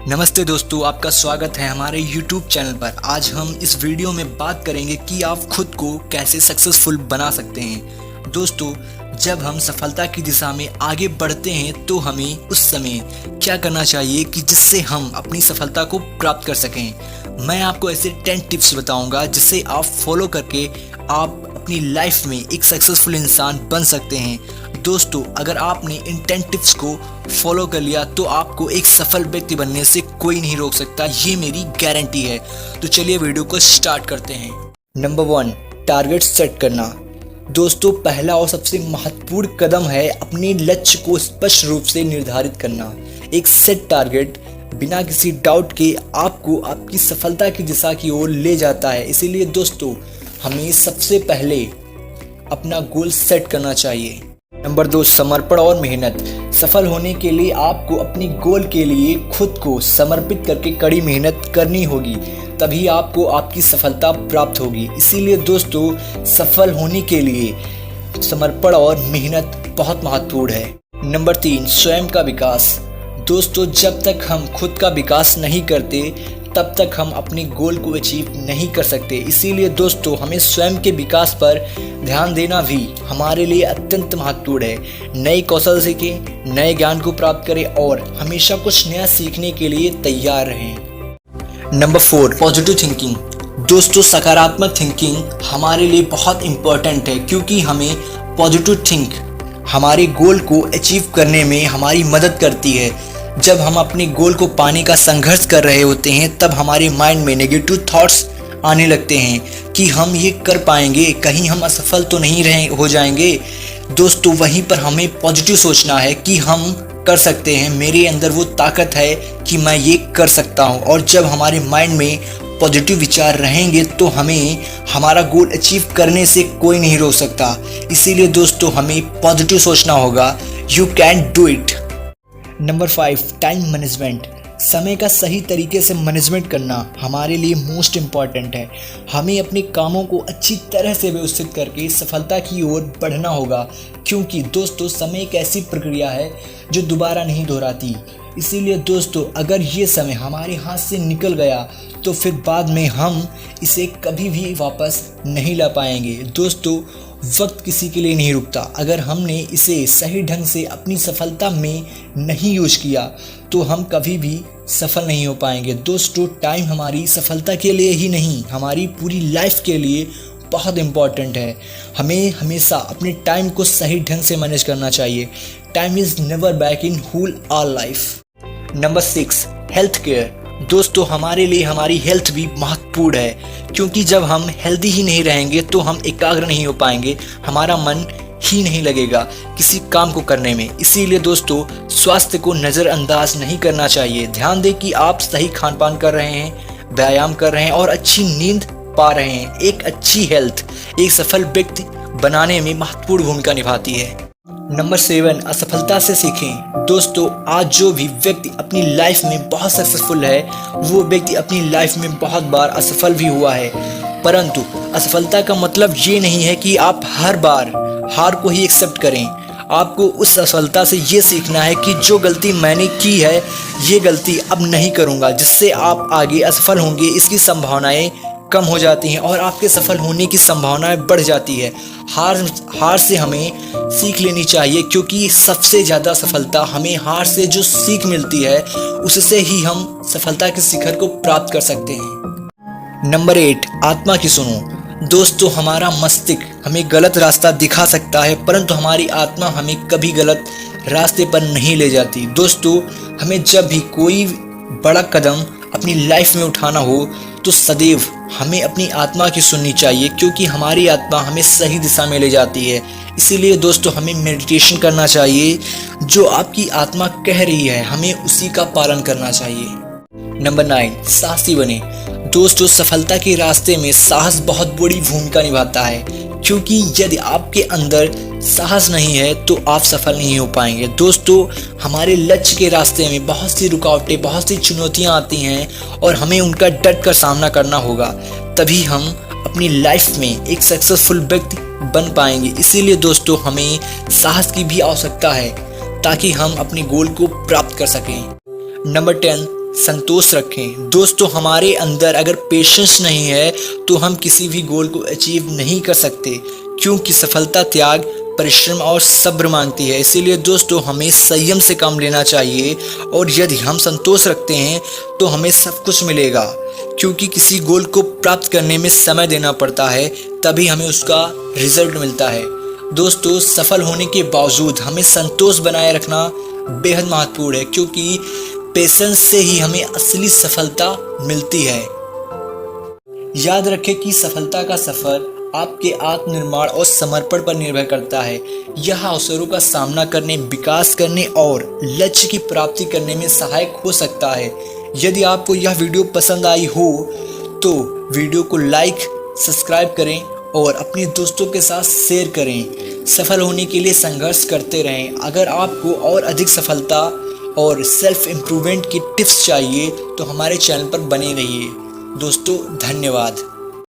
नमस्ते दोस्तों, आपका स्वागत है हमारे YouTube चैनल पर। आज हम इस वीडियो में बात करेंगे कि आप खुद को कैसे सक्सेसफुल बना सकते हैं। दोस्तों, जब हम सफलता की दिशा में आगे बढ़ते हैं तो हमें उस समय क्या करना चाहिए कि जिससे हम अपनी सफलता को प्राप्त कर सकें। मैं आपको ऐसे 10 टिप्स बताऊंगा जिससे आप फॉलो करके आप अपनी लाइफ में एक सक्सेसफुल इंसान बन सकते हैं। दोस्तों, अगर आपने इन 10 टिप्स को फॉलो कर लिया तो आपको एक सफल व्यक्ति बनने से कोई नहीं रोक सकता, ये मेरी गारंटी है। तो चलिए वीडियो को स्टार्ट करते हैं। नंबर 1, टारगेट सेट करना। दोस्तों, पहला और सबसे महत्वपूर्ण कदम है अपने लक्ष्य को स्पष्ट रूप से निर्धारित करना। एक सेट टारगेट बिना किसी डाउट के आपको आपकी सफलता की दिशा की ओर ले जाता है। इसीलिए दोस्तों, हमें सबसे पहले अपना गोल सेट करना चाहिए। नंबर 2, समर्पण और मेहनत। सफल होने के लिए आपको अपनी गोल के लिए खुद को समर्पित करके कड़ी मेहनत करनी होगी, तभी आपको आपकी सफलता प्राप्त होगी। इसीलिए दोस्तों, सफल होने के लिए समर्पण और मेहनत बहुत महत्वपूर्ण है। नंबर 3, स्वयं का विकास। दोस्तों, जब तक हम खुद का विकास नहीं करते तब तक हम अपने गोल को अचीव नहीं कर सकते। इसीलिए दोस्तों, हमें स्वयं के विकास पर ध्यान देना भी हमारे लिए अत्यंत महत्वपूर्ण है। नए कौशल सीखें, नए ज्ञान को प्राप्त करें और हमेशा कुछ नया सीखने के लिए तैयार रहें। Number 4, positive thinking. दोस्तों, सकारात्मक थिंकिंग हमारे लिए बहुत इम्पोर्टेंट है, क्योंकि हमें पॉजिटिव थिंक हमारे गोल को अचीव करने में हमारी मदद करती है। जब हम अपने गोल को पाने का संघर्ष कर रहे होते हैं तब हमारे माइंड में नेगेटिव थॉट्स आने लगते हैं कि हम ये कर पाएंगे, कहीं हम असफल तो नहीं हो जाएंगे। दोस्तों, वहीं पर हमें पॉजिटिव सोचना है कि हम कर सकते हैं, मेरे अंदर वो ताकत है कि मैं ये कर सकता हूँ। और जब हमारे माइंड में पॉजिटिव विचार रहेंगे तो हमें हमारा गोल अचीव करने से कोई नहीं रोक सकता। इसीलिए दोस्तों, हमें पॉजिटिव सोचना होगा। You can do it. Number 5, time management. समय का सही तरीके से मैनेजमेंट करना हमारे लिए मोस्ट इम्पॉर्टेंट है। हमें अपने कामों को अच्छी तरह से व्यवस्थित करके सफलता की ओर बढ़ना होगा, क्योंकि दोस्तों, समय एक ऐसी प्रक्रिया है जो दोबारा नहीं दोहराती। इसीलिए दोस्तों, अगर ये समय हमारे हाथ से निकल गया तो फिर बाद में हम इसे कभी भी वापस नहीं ला पाएंगे। दोस्तों, वक्त किसी के लिए नहीं रुकता। अगर हमने इसे सही ढंग से अपनी सफलता में नहीं यूज किया तो हम कभी भी सफल नहीं हो पाएंगे। दोस्तों, टाइम हमारी सफलता के लिए ही नहीं, हमारी पूरी लाइफ के लिए बहुत इम्पॉर्टेंट है। हमें हमेशा अपने टाइम को सही ढंग से मैनेज करना चाहिए। Time is never back in whole our life. Number 6, health care. दोस्तों, हमारे लिए हमारी हेल्थ भी महत्वपूर्ण है, क्योंकि जब हम हेल्दी ही नहीं रहेंगे तो हम एकाग्र नहीं हो पाएंगे, हमारा मन ही नहीं लगेगा किसी काम को करने में। इसीलिए दोस्तों, स्वास्थ्य को नज़रअंदाज नहीं करना चाहिए। ध्यान दें कि आप सही खान पान कर रहे हैं, व्यायाम कर रहे हैं और अच्छी नींद पा रहे हैं। एक अच्छी हेल्थ एक सफल व्यक्ति बनाने में महत्वपूर्ण भूमिका निभाती है। नंबर 7, असफलता से सीखें। दोस्तों, आज जो भी व्यक्ति अपनी लाइफ में बहुत सक्सेसफुल है वो व्यक्ति अपनी लाइफ में बहुत बार असफल भी हुआ है, परंतु असफलता का मतलब ये नहीं है कि आप हर बार हार को ही एक्सेप्ट करें। आपको उस असफलता से ये सीखना है कि जो गलती मैंने की है ये गलती अब नहीं करूँगा, जिससे आप आगे असफल होंगे इसकी संभावनाएं कम हो जाती हैं और आपके सफल होने की संभावनाएं बढ़ जाती है। हार से हमें सीख लेनी चाहिए, क्योंकि सबसे ज़्यादा सफलता हमें हार से जो सीख मिलती है उससे ही हम सफलता के शिखर को प्राप्त कर सकते हैं। नंबर 8, आत्मा की सुनो। दोस्तों, हमारा मस्तिष्क हमें गलत रास्ता दिखा सकता है, परंतु हमारी आत्मा हमें कभी गलत रास्ते पर नहीं ले जाती। दोस्तों, हमें जब भी कोई बड़ा कदम अपनी लाइफ में उठाना हो तो सदैव हमें अपनी आत्मा की सुननी चाहिए, क्योंकि हमारी आत्मा हमें सही दिशा में ले जाती है। इसीलिए दोस्तों, हमें मेडिटेशन करना चाहिए। जो आपकी आत्मा कह रही है हमें उसी का पालन करना चाहिए। नंबर 9, साहसी बने। दोस्तों, सफलता के रास्ते में साहस बहुत बड़ी भूमिका निभाता है, क्योंकि यदि आपके अंदर साहस नहीं है तो आप सफल नहीं हो पाएंगे। दोस्तों, हमारे लक्ष्य के रास्ते में बहुत सी रुकावटें, बहुत सी चुनौतियां आती हैं और हमें उनका डट कर सामना करना होगा, तभी हम अपनी लाइफ में एक सक्सेसफुल व्यक्ति बन पाएंगे। इसीलिए दोस्तों, हमें साहस की भी आवश्यकता है ताकि हम अपने गोल को प्राप्त कर सकें। नंबर 10, संतोष रखें। दोस्तों, हमारे अंदर अगर पेशेंस नहीं है तो हम किसी भी गोल को अचीव नहीं कर सकते, क्योंकि सफलता त्याग, परिश्रम और सब्र मांगती है। इसीलिए दोस्तों, हमें संयम से काम लेना चाहिए और यदि हम संतोष रखते हैं तो हमें सब कुछ मिलेगा, क्योंकि किसी गोल को प्राप्त करने में समय देना पड़ता है, तभी हमें उसका रिजल्ट मिलता है। दोस्तों, सफल होने के बावजूद हमें संतोष बनाए रखना बेहद महत्वपूर्ण है, क्योंकि पेशेंस से ही हमें असली सफलता मिलती है। याद रखें कि सफलता का सफर आपके आत्मनिर्माण और समर्पण पर निर्भर करता है। यह अवसरों का सामना करने, विकास करने और लक्ष्य की प्राप्ति करने में सहायक हो सकता है। यदि आपको यह वीडियो पसंद आई हो तो वीडियो को लाइक, सब्सक्राइब करें और अपने दोस्तों के साथ शेयर करें। सफल होने के लिए संघर्ष करते रहें। अगर आपको और अधिक सफलता और सेल्फ इम्प्रूवमेंट की टिप्स चाहिए तो हमारे चैनल पर बने रहिए। दोस्तों, धन्यवाद।